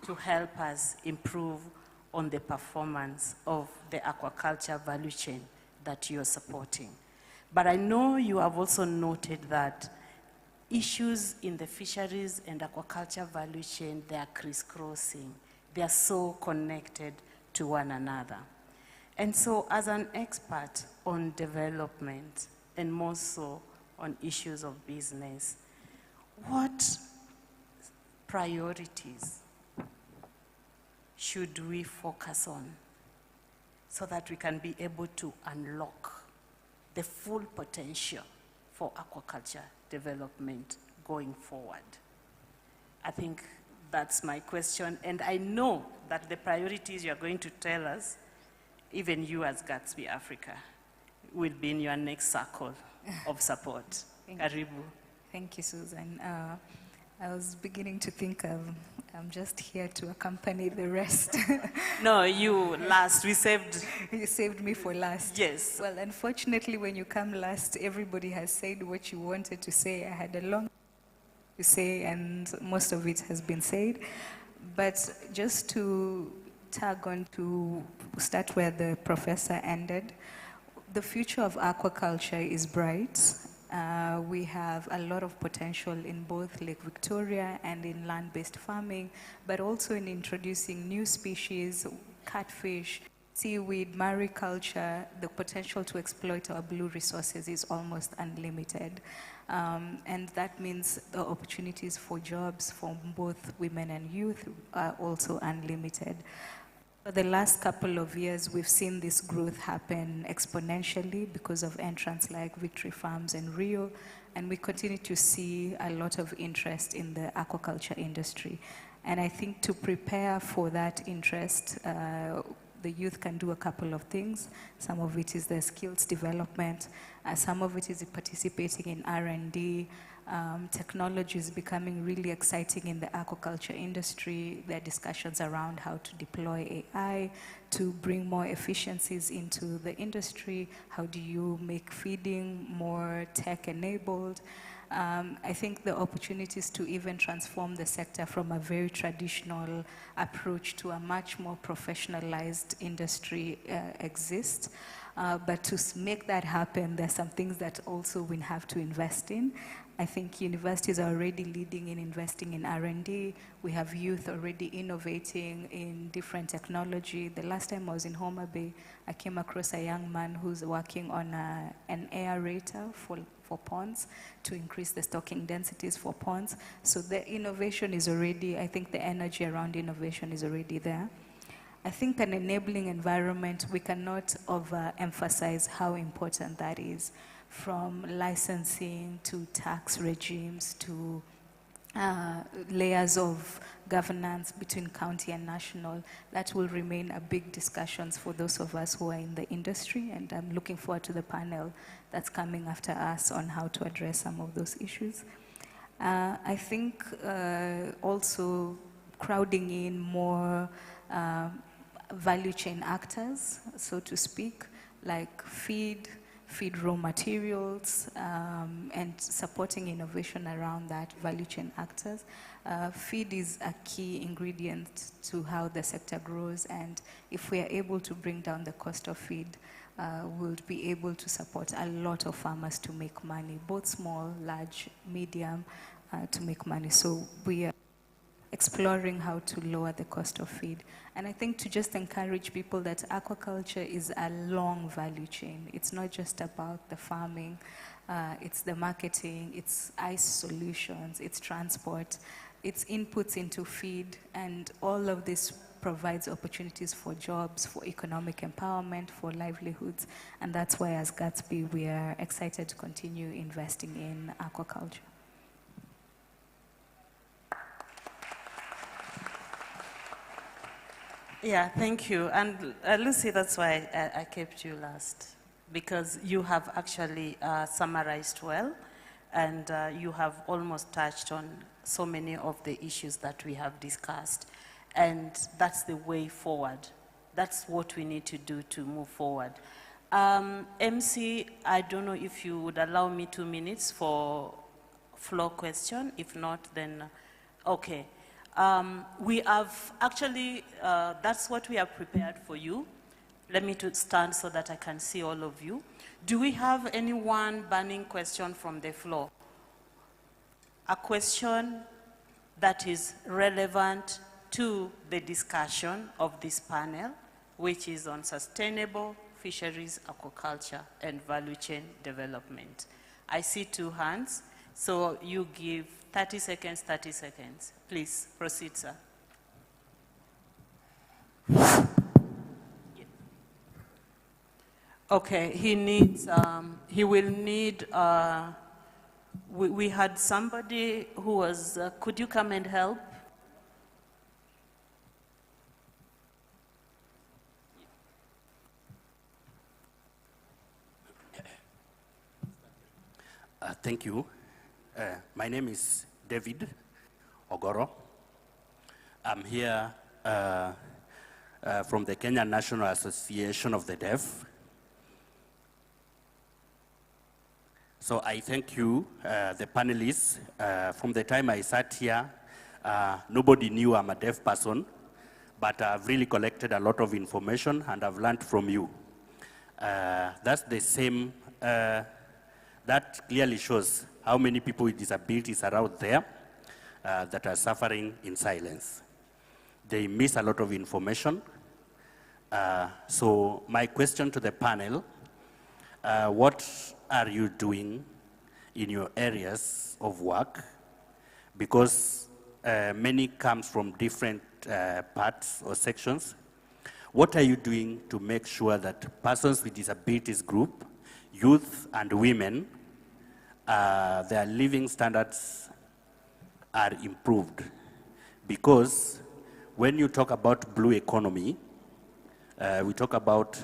Speaker 2: to help us improve on the performance of the aquaculture value chain that you're supporting. But I know you have also noted that issues in the fisheries and aquaculture value chain, they are crisscrossing. They are so connected to one another. And so as an expert on development, and more so on issues of business, what priorities should we focus on so that we can be able to unlock the full potential for aquaculture development going forward? I think that's my question, and I know that the priorities you're going to tell us, even you as Gatsby Africa, will be in your next circle of support. Karibu.
Speaker 14: Thank you, Susan. I was beginning to think I'm just here to accompany the rest.
Speaker 2: No, you last. We saved.
Speaker 14: You saved me for last.
Speaker 2: Yes.
Speaker 14: Well, unfortunately, when you come last, everybody has said what you wanted to say. I had a long to say, and most of it has been said. But just to tag on to start where the professor ended, the future of aquaculture is bright. We have a lot of potential in both Lake Victoria and in land-based farming, but also in introducing new species, catfish, seaweed, mariculture. The potential to exploit our blue resources is almost unlimited. And that means the opportunities for jobs for both women and youth are also unlimited. For the last couple of years, we've seen this growth happen exponentially because of entrants like Victory Farms and Rio, and we continue to see a lot of interest in the aquaculture industry. And I think to prepare for that interest, the youth can do a couple of things. Some of it is the skills development, some of it is participating in R&D. Technology is becoming really exciting in the aquaculture industry. There are discussions around how to deploy AI to bring more efficiencies into the industry. How do you make feeding more tech-enabled? I think the opportunities to even transform the sector from a very traditional approach to a much more professionalized industry exist. But to make that happen, there's some things that also we have to invest in. I think universities are already leading in investing in R&D. We have youth already innovating in different technology. The last time I was in Homabay, I came across a young man who's working on an aerator for ponds to increase the stocking densities for ponds. So the innovation is already, I think the energy around innovation is already there. I think an enabling environment, we cannot overemphasize how important that is, from licensing to tax regimes to layers of governance between county and national. That will remain a big discussions for those of us who are in the industry, and I'm looking forward to the panel that's coming after us on how to address some of those issues. I think also crowding in more value chain actors, so to speak, like feed raw materials, and supporting innovation around that, value chain actors. Feed is a key ingredient to how the sector grows, and if we are able to bring down the cost of feed, we'll be able to support a lot of farmers to make money, both small, large, medium, to make money. So we are exploring how to lower the cost of feed. And I think to just encourage people that aquaculture is a long value chain. It's not just about the farming, it's the marketing, it's ice solutions, it's transport, it's inputs into feed, and all of this provides opportunities for jobs, for economic empowerment, for livelihoods. And that's why as Gatsby, we are excited to continue investing in aquaculture.
Speaker 2: Yeah, thank you. And Lucy, that's why I kept you last, because you have actually summarized well, and you have almost touched on so many of the issues that we have discussed. And that's the way forward. That's what we need to do to move forward. MC, I don't know if you would allow me 2 minutes for floor question. If not, then okay. We have actually, that's what we have prepared for you. Let me stand so that I can see all of you. Do we have any one burning question from the floor? A question that is relevant to the discussion of this panel, which is on sustainable fisheries, aquaculture, and value chain development. I see 2 hands, so you give 30 seconds, 30 seconds. Please, proceed, sir. Okay, he needs, he will need, we had somebody who was, could you come and help?
Speaker 15: Thank you. My name is David Ogoro. I'm here from the Kenya National Association of the Deaf. So I thank you, the panelists. From the time I sat here, nobody knew I'm a deaf person, but I've really collected a lot of information and I've learned from you. That's the same, that clearly shows how many people with disabilities are out there that are suffering in silence. They miss a lot of information. So my question to the panel, what are you doing in your areas of work? Because many comes from different parts or sections. What are you doing to make sure that persons with disabilities group, youth and women, their living standards are improved? Because when you talk about blue economy, we talk about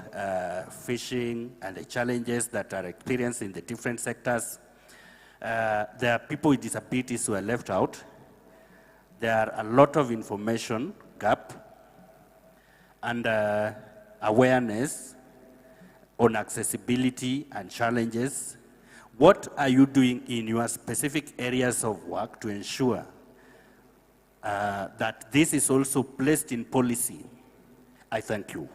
Speaker 15: fishing and the challenges that are experienced in the different sectors. There are people with disabilities who are left out. There are a lot of information gap and awareness on accessibility and challenges. What are you doing in your specific areas of work to ensure that this is also placed in policy? I thank you.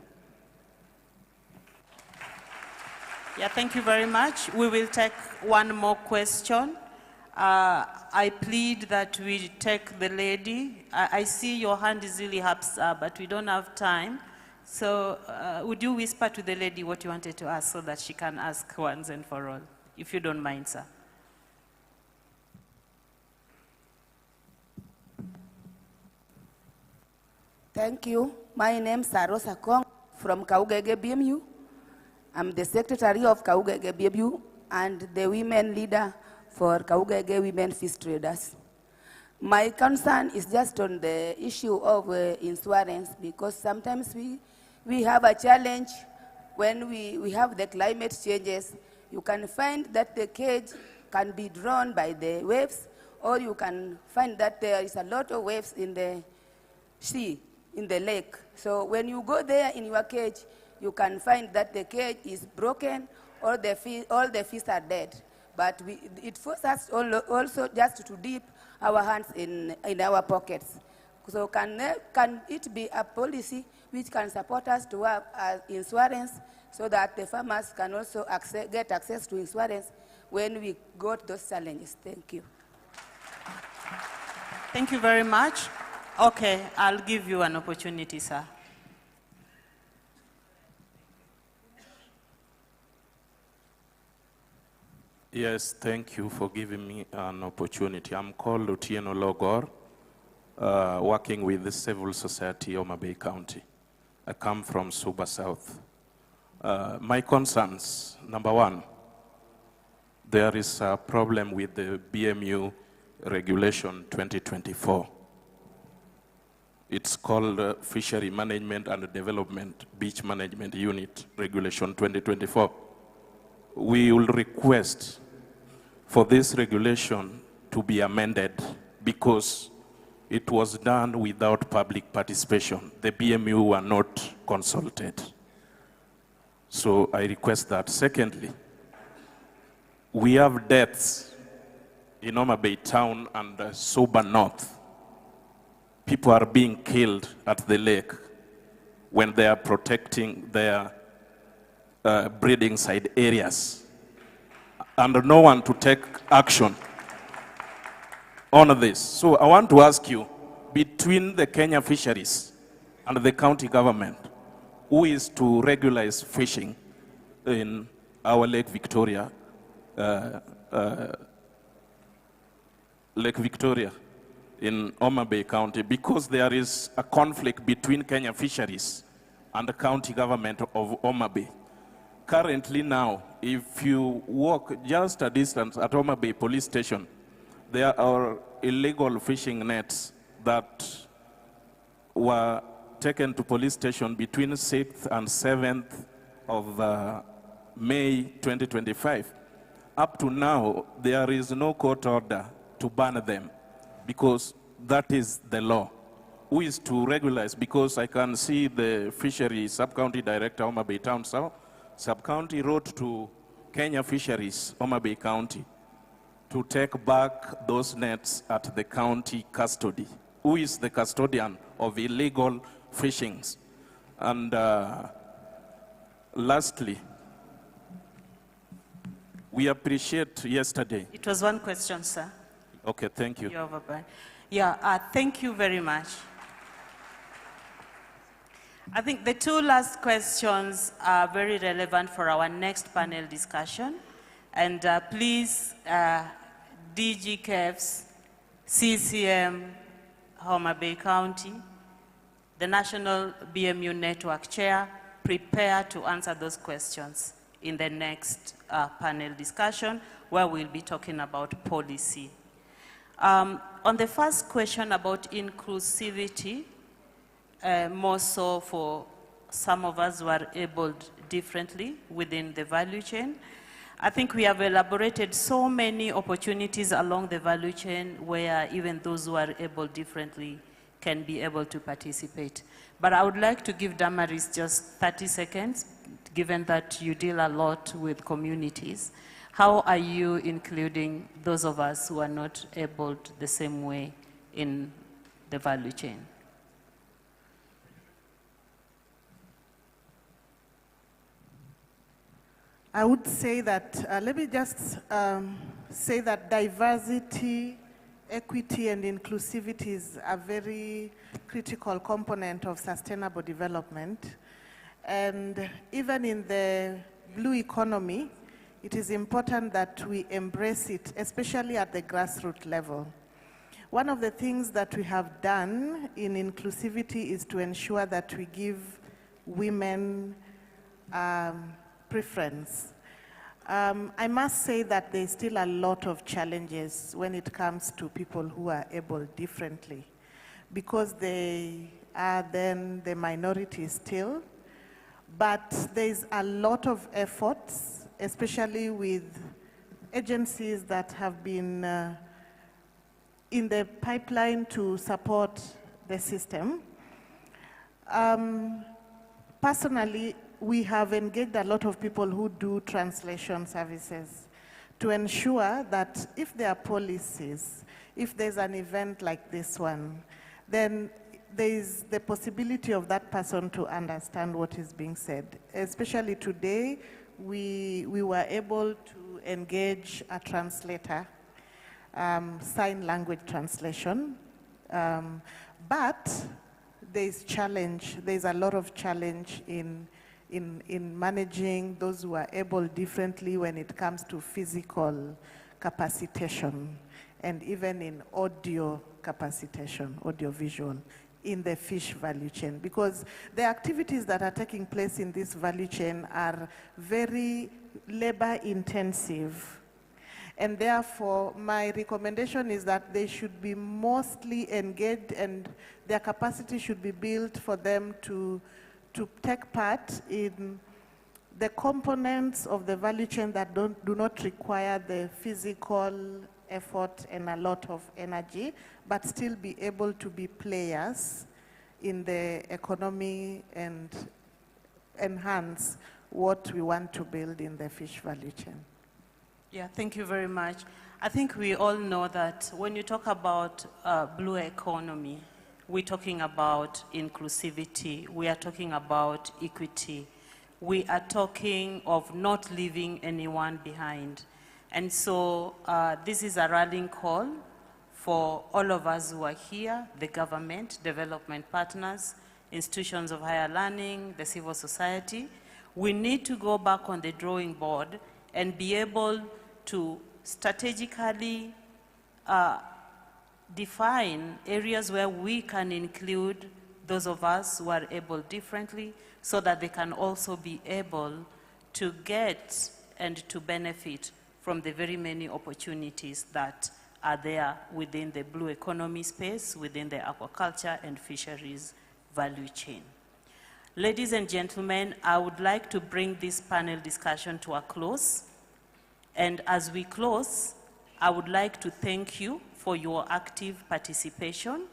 Speaker 2: Yeah, thank you very much. We will take one more question. I plead that we take the lady. I see your hand is really up, but we don't have time. So would you whisper to the lady what you wanted to ask so that she can ask once and for all, if you don't mind, sir?
Speaker 16: Thank you. My name is Sarosa Kong from Kaugege BMU. I'm the secretary of Kaugege BMU and the women leader for Kaugege Women Fish Traders. My concern is just on the issue of insurance, because sometimes we have a challenge when we have the climate changes. You can find that the cage can be drawn by the waves, or you can find that there is a lot of waves in the sea, in the lake. So when you go there in your cage, you can find that the cage is broken, or all the fish are dead. But it forces us also just to dip our hands in our pockets. So can it be a policy which can support us to have insurance, so that the farmers can also get access to insurance when we got those challenges? Thank you.
Speaker 2: Thank you very much. Okay, I'll give you an opportunity, sir.
Speaker 17: Yes, thank you for giving me an opportunity. I'm called Otieno Logor, working with the Civil Society of Homabay County. I come from Suba South. My concerns, number one, there is a problem with the BMU Regulation 2024. It's called Fishery Management and Development Beach Management Unit Regulation 2024. We will request for this regulation to be amended because it was done without public participation. The BMU were not consulted. So I request that. Secondly, we have deaths in Homabay Town and Suba North. People are being killed at the lake when they are protecting their breeding side areas, and no one to take action on this. So I want to ask you, between the Kenya fisheries and the county government, who is to regularize fishing in our Lake Victoria, in Homabay County, because there is a conflict between Kenya fisheries and the county government of Homabay. Currently now, if you walk just a distance at Homabay police station, there are illegal fishing nets that were taken to police station between 6th and 7th of May 2025. Up to now, there is no court order to ban them because that is the law. Who is to regularize? Because I can see the fishery sub-county director, Homabay Town South, sub-county wrote to Kenya Fisheries, Homabay County, to take back those nets at the county custody. Who is the custodian of illegal fishings? And lastly, we appreciate yesterday.
Speaker 2: It was one question, sir.
Speaker 17: Okay, thank you.
Speaker 2: You're over by. Yeah, thank you very much. I think the two last questions are very relevant for our next panel discussion. And please, DG KEFs, CCM, Homabay County, the National BMU Network Chair, prepare to answer those questions in the next panel discussion, where we'll be talking about policy. On the first question about inclusivity, more so for some of us who are abled differently within the value chain, I think we have elaborated so many opportunities along the value chain where even those who are able differently can be able to participate. But I would like to give Damaris just 30 seconds, given that you deal a lot with communities. How are you including those of us who are not abled the same way in the value chain?
Speaker 8: I would say that, let me just say that diversity, equity, and inclusivity is a very critical component of sustainable development. And even in the blue economy, it is important that we embrace it, especially at the grassroots level. One of the things that we have done in inclusivity is to ensure that we give women preference. I must say that there's still a lot of challenges when it comes to people who are able differently, because they are then the minority still. But there's a lot of efforts, especially with agencies that have been in the pipeline to support the system. Personally, we have engaged a lot of people who do translation services to ensure that if there are policies, if there's an event like this one, then there is the possibility of that person to understand what is being said. Especially today, we were able to engage a translator, sign language translation, but there's challenge. There's a lot of challenge in managing those who are able differently when it comes to physical capacitation, and even in audio capacitation, audiovisual, in the fish value chain. Because the activities that are taking place in this value chain are very labor intensive. And therefore, my recommendation is that they should be mostly engaged and their capacity should be built for them to take part in the components of the value chain that do not require the physical effort and a lot of energy, but still be able to be players in the economy and enhance what we want to build in the fish value chain.
Speaker 2: Yeah, thank you very much. I think we all know that when you talk about blue economy, we're talking about inclusivity, we are talking about equity, we are talking of not leaving anyone behind. And so this is a rallying call for all of us who are here, the government, development partners, institutions of higher learning, the civil society. We need to go back on the drawing board and be able to strategically define areas where we can include those of us who are able differently, so that they can also be able to get and to benefit from the very many opportunities that are there within the blue economy space, within the aquaculture and fisheries value chain. Ladies and gentlemen, I would like to bring this panel discussion to a close. And as we close, I would like to thank you for your active participation.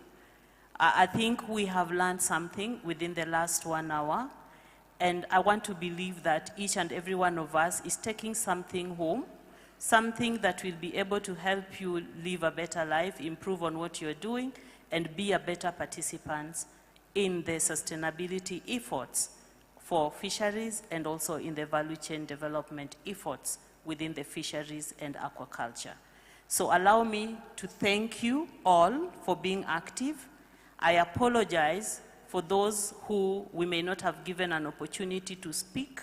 Speaker 2: I think we have learned something within the last 1 hour, and I want to believe that each and every one of us is taking something home, something that will be able to help you live a better life, improve on what you're doing, and be a better participant in the sustainability efforts for fisheries and also in the value chain development efforts within the fisheries and aquaculture. So allow me to thank you all for being active. I apologize for those who we may not have given an opportunity to speak.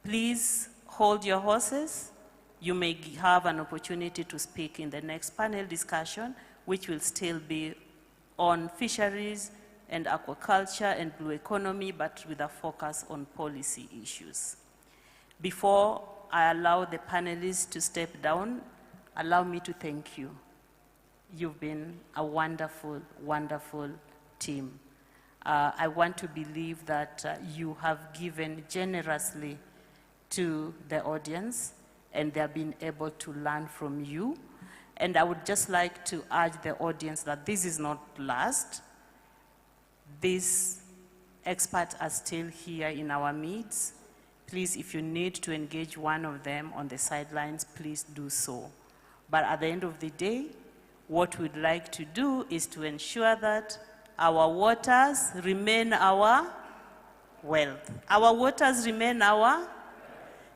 Speaker 2: Please hold your horses. You may have an opportunity to speak in the next panel discussion, which will still be on fisheries and aquaculture and blue economy, but with a focus on policy issues. Before I allow the panelists to step down, allow me to thank you. You've been a wonderful, wonderful team. I want to believe that you have given generously to the audience, and they have been able to learn from you. And I would just like to urge the audience that this is not last. These experts are still here in our midst. Please, if you need to engage one of them on the sidelines, please do so. But at the end of the day, what we'd like to do is to ensure that our waters remain our wealth. Our waters remain our,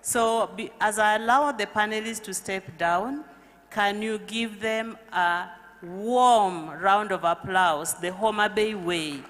Speaker 2: So as I allow the panelists to step down, can you give them a warm round of applause, the Homabay way?